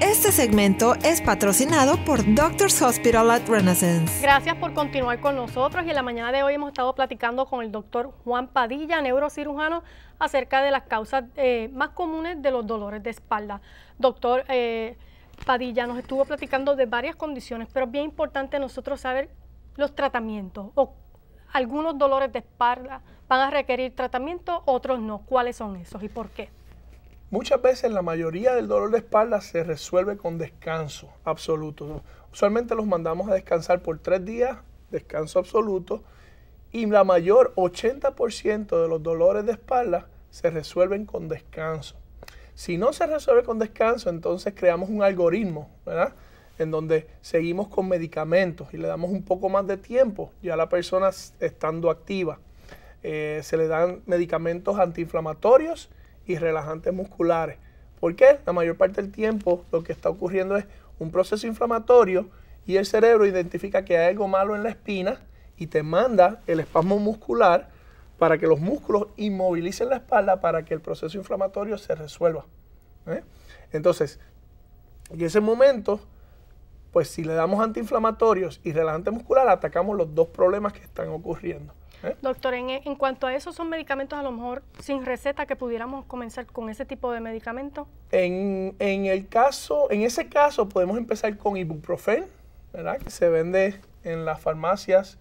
Este segmento es patrocinado por Doctors Hospital at Renaissance. Gracias por continuar con nosotros y en la mañana de hoy hemos estado platicando con el doctor Juan Padilla, neurocirujano, acerca de las causas más comunes de los dolores de espalda. Doctor Padilla nos estuvo platicando de varias condiciones, pero es bien importante nosotros saber los tratamientos o algunos dolores de espalda van a requerir tratamiento, otros no. ¿Cuáles son esos y por qué? Muchas veces la mayoría del dolor de espalda se resuelve con descanso absoluto. Usualmente los mandamos a descansar por 3 días, descanso absoluto, y la mayor 80% de los dolores de espalda se resuelven con descanso. Si no se resuelve con descanso, entonces creamos un algoritmo, ¿verdad?, en donde seguimos con medicamentos y le damos un poco más de tiempo, ya la persona estando activa. Se le dan medicamentos antiinflamatorios y relajantes musculares. ¿Por qué? La mayor parte del tiempo lo que está ocurriendo es un proceso inflamatorio y el cerebro identifica que hay algo malo en la espina y te manda el espasmo muscular para que los músculos inmovilicen la espalda para que el proceso inflamatorio se resuelva. Entonces, en ese momento, pues si le damos antiinflamatorios y relajantes musculares, atacamos los dos problemas que están ocurriendo. Doctor, en cuanto a eso, ¿son medicamentos a lo mejor sin receta que pudiéramos comenzar con ese tipo de medicamentos? En ese caso podemos empezar con ibuprofeno, ¿verdad?, que se vende en las farmacias,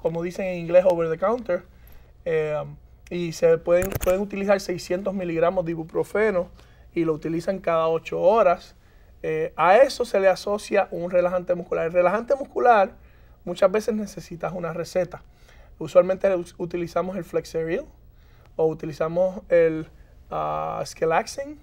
como dicen en inglés, over the counter, y se pueden utilizar 600 miligramos de ibuprofeno y lo utilizan cada 8 horas. A eso se le asocia un relajante muscular. El relajante muscular muchas veces necesitas una receta. Usualmente utilizamos el Flexeril o utilizamos el Skelaxin,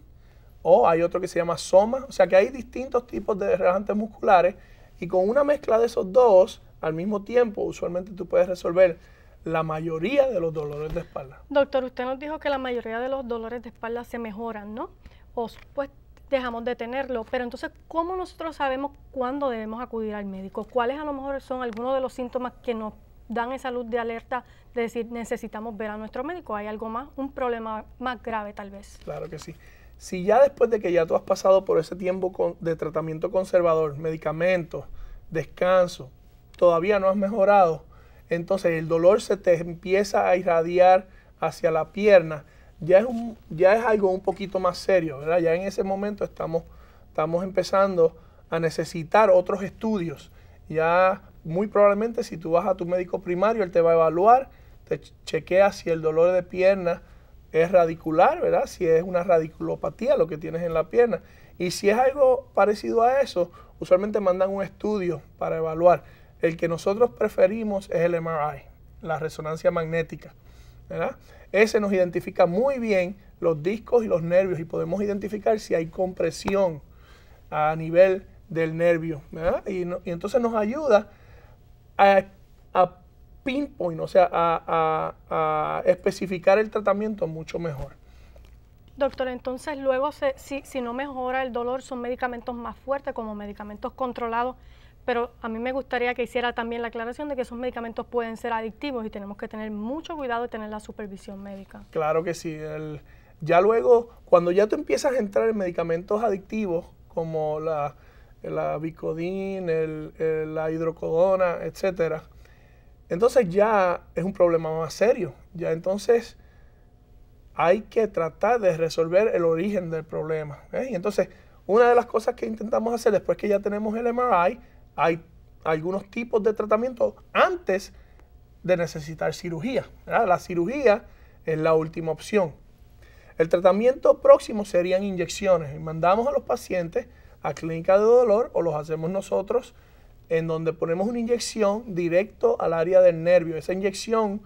o hay otro que se llama Soma. O sea que hay distintos tipos de relajantes musculares y con una mezcla de esos dos al mismo tiempo usualmente tú puedes resolver la mayoría de los dolores de espalda. Doctor, usted nos dijo que la mayoría de los dolores de espalda se mejoran, ¿no? O pues dejamos de tenerlo, pero entonces, ¿cómo nosotros sabemos cuándo debemos acudir al médico? ¿Cuáles a lo mejor son algunos de los síntomas que nos dan esa luz de alerta de decir necesitamos ver a nuestro médico? ¿Hay algo más, un problema más grave tal vez? Claro que sí. Si ya después de que ya tú has pasado por ese tiempo de tratamiento conservador, medicamentos, descanso, todavía no has mejorado, entonces el dolor se te empieza a irradiar hacia la pierna, ya es algo un poquito más serio, ¿verdad? Ya en ese momento estamos empezando a necesitar otros estudios. Ya muy probablemente si tú vas a tu médico primario, él te va a evaluar, te chequea si el dolor de pierna es radicular, ¿verdad?, si es una radiculopatía lo que tienes en la pierna. Y si es algo parecido a eso, usualmente mandan un estudio para evaluar. El que nosotros preferimos es el MRI, la resonancia magnética, ¿verdad? Ese nos identifica muy bien los discos y los nervios y podemos identificar si hay compresión a nivel del nervio, ¿verdad? Y entonces nos ayuda a pinpoint, o sea, a especificar el tratamiento mucho mejor. Doctor, entonces luego si no mejora el dolor, son medicamentos más fuertes como medicamentos controlados, pero a mí me gustaría que hiciera también la aclaración de que esos medicamentos pueden ser adictivos y tenemos que tener mucho cuidado de tener la supervisión médica. Claro que sí. Ya luego, cuando ya tú empiezas a entrar en medicamentos adictivos como la Vicodin, la hidrocodona, etcétera, entonces ya es un problema más serio. Ya entonces hay que tratar de resolver el origen del problema. Y entonces, una de las cosas que intentamos hacer después que ya tenemos el MRI, hay algunos tipos de tratamiento antes de necesitar cirugía, ¿verdad? La cirugía es la última opción. El tratamiento próximo serían inyecciones. Y mandamos a los pacientes a clínica de dolor o los hacemos nosotros, en donde ponemos una inyección directo al área del nervio. Esa inyección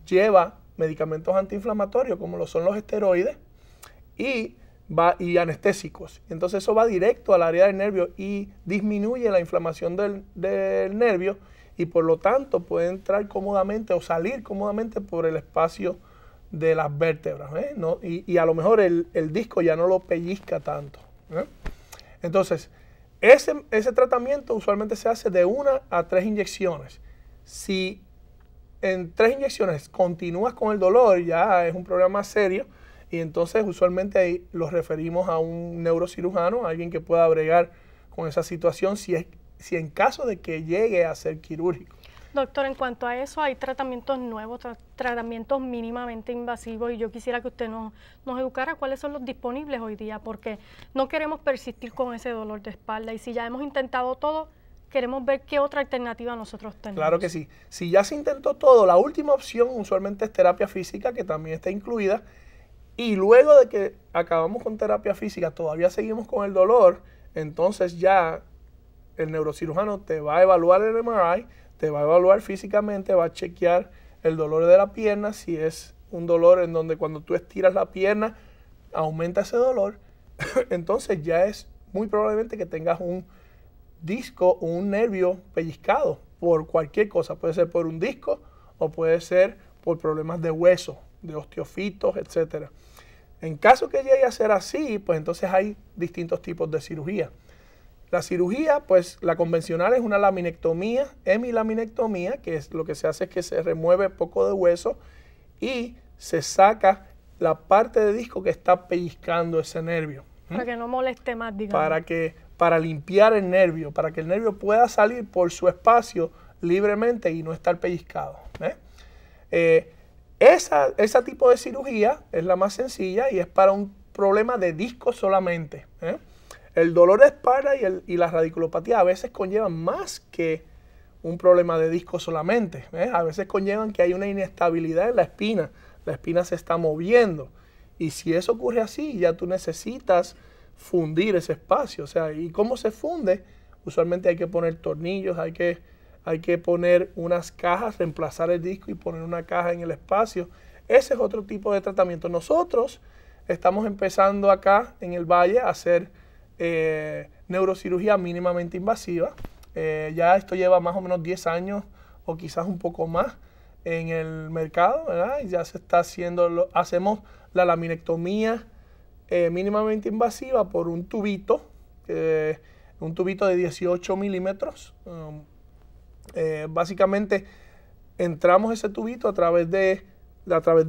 lleva medicamentos antiinflamatorios como lo son los esteroides y anestésicos. Entonces eso va directo al área del nervio y disminuye la inflamación del nervio y por lo tanto puede entrar cómodamente o salir cómodamente por el espacio de las vértebras, ¿no? Y a lo mejor el disco ya no lo pellizca tanto. Entonces, ese tratamiento usualmente se hace de 1 a 3 inyecciones. Si en 3 inyecciones continúas con el dolor, ya es un problema más serio y entonces usualmente ahí los referimos a un neurocirujano, alguien que pueda bregar con esa situación si en caso de que llegue a ser quirúrgico. Doctor, en cuanto a eso, hay tratamientos nuevos, tratamientos mínimamente invasivos, y yo quisiera que usted nos educara cuáles son los disponibles hoy día, porque no queremos persistir con ese dolor de espalda, y si ya hemos intentado todo, queremos ver qué otra alternativa nosotros tenemos. Claro que sí. Si ya se intentó todo, la última opción usualmente es terapia física, que también está incluida, y luego de que acabamos con terapia física, todavía seguimos con el dolor, entonces ya el neurocirujano te va a evaluar el MRI, te va a evaluar físicamente, va a chequear el dolor de la pierna, si es un dolor en donde cuando tú estiras la pierna aumenta ese dolor, entonces ya es muy probablemente que tengas un disco o un nervio pellizcado por cualquier cosa. Puede ser por un disco o puede ser por problemas de hueso, de osteofitos, etc. En caso que llegue a ser así, pues entonces hay distintos tipos de cirugía. La cirugía, pues la convencional es una laminectomía, hemilaminectomía, que es lo que se hace es que se remueve poco de hueso y se saca la parte de disco que está pellizcando ese nervio. Para que no moleste más, digamos. Para limpiar el nervio, para que el nervio pueda salir por su espacio libremente y no estar pellizcado. Ese tipo de cirugía es la más sencilla y es para un problema de disco solamente. El dolor de espalda y la radiculopatía a veces conllevan más que un problema de disco solamente. A veces conllevan que hay una inestabilidad en la espina se está moviendo. Y si eso ocurre así, ya tú necesitas fundir ese espacio. O sea, ¿y cómo se funde? Usualmente hay que poner tornillos, hay que poner unas cajas, reemplazar el disco y poner una caja en el espacio. Ese es otro tipo de tratamiento. Nosotros estamos empezando acá en el Valle a hacer neurocirugía mínimamente invasiva. Ya esto lleva más o menos 10 años o quizás un poco más en el mercado, ¿verdad? Y ya se está haciendo, hacemos la laminectomía mínimamente invasiva por un tubito de 18 milímetros. Básicamente entramos ese tubito a través de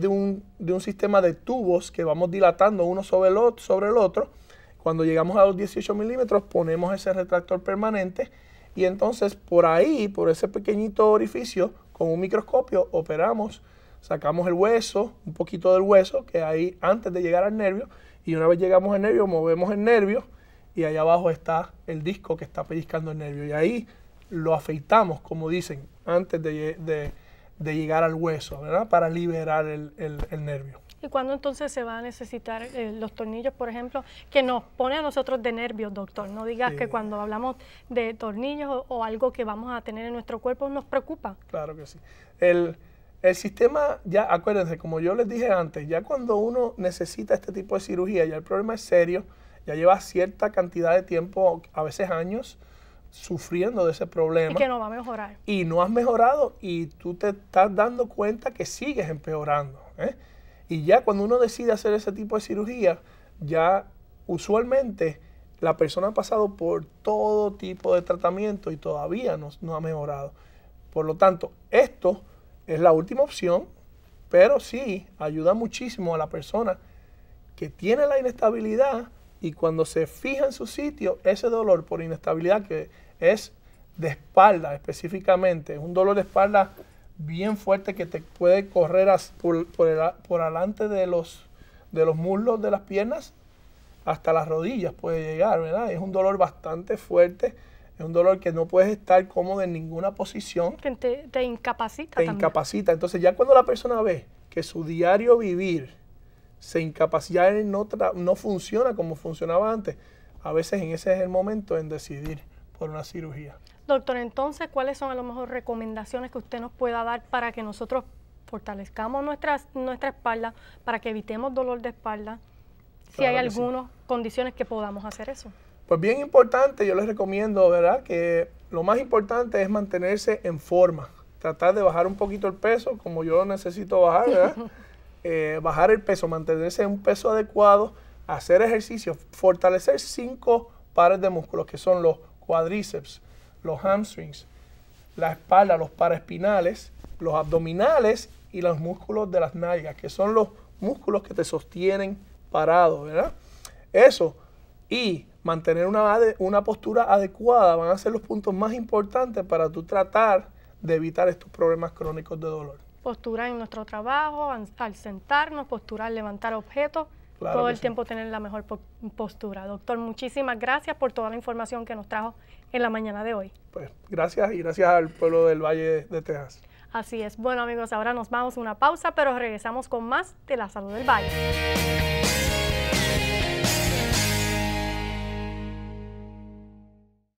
un sistema de tubos que vamos dilatando uno sobre el otro. Cuando llegamos a los 18 milímetros ponemos ese retractor permanente y entonces por ahí, por ese pequeñito orificio, con un microscopio operamos, sacamos el hueso, un poquito del hueso que hay antes de llegar al nervio, y una vez llegamos al nervio movemos el nervio y allá abajo está el disco que está pellizcando el nervio y ahí lo afeitamos, como dicen, antes de llegar al hueso, ¿verdad? Para liberar el nervio. ¿Y cuándo entonces se va a necesitar los tornillos, por ejemplo, que nos pone a nosotros de nervios, doctor? No digas que cuando hablamos de tornillos o algo que vamos a tener en nuestro cuerpo nos preocupa. Claro que sí. El sistema, ya acuérdense, como yo les dije antes, ya cuando uno necesita este tipo de cirugía, ya el problema es serio, ya lleva cierta cantidad de tiempo, a veces años, sufriendo de ese problema. Y que no va a mejorar. Y no has mejorado y tú te estás dando cuenta que sigues empeorando. Y ya cuando uno decide hacer ese tipo de cirugía, ya usualmente la persona ha pasado por todo tipo de tratamiento y todavía no ha mejorado. Por lo tanto, esto es la última opción, pero sí ayuda muchísimo a la persona que tiene la inestabilidad y cuando se fija en su sitio, ese dolor por inestabilidad que es de espalda específicamente, es un dolor de espalda bien fuerte que te puede correr por delante de los muslos de las piernas hasta las rodillas puede llegar, ¿verdad? Es un dolor bastante fuerte, es un dolor que no puedes estar cómodo en ninguna posición. Que te incapacita Te también. incapacita. Entonces ya cuando la persona ve que su diario vivir se incapacita, no funciona como funcionaba antes, a veces ese es el momento en decidir por una cirugía. Doctor, entonces, ¿cuáles son a lo mejor recomendaciones que usted nos pueda dar para que nosotros fortalezcamos nuestra espalda, para que evitemos dolor de espalda? Si hay algunas condiciones que podamos hacer eso. Pues bien importante, yo les recomiendo, ¿verdad? Que lo más importante es mantenerse en forma. Tratar de bajar un poquito el peso, como yo necesito bajar, ¿verdad? Bajar el peso, mantenerse en un peso adecuado, hacer ejercicio, fortalecer 5 pares de músculos, que son los cuádriceps, los hamstrings, la espalda, los paraespinales, los abdominales y los músculos de las nalgas, que son los músculos que te sostienen parado, ¿verdad? Eso y mantener una postura adecuada van a ser los puntos más importantes para tú tratar de evitar estos problemas crónicos de dolor. Postura en nuestro trabajo, al sentarnos, postura al levantar objetos, Claro todo que el sí. tiempo tener la mejor postura. Doctor, muchísimas gracias por toda la información que nos trajo en la mañana de hoy. Pues gracias y gracias al pueblo del Valle de Texas. Así es. Bueno, amigos, ahora nos vamos a una pausa, pero regresamos con más de la Salud del Valle.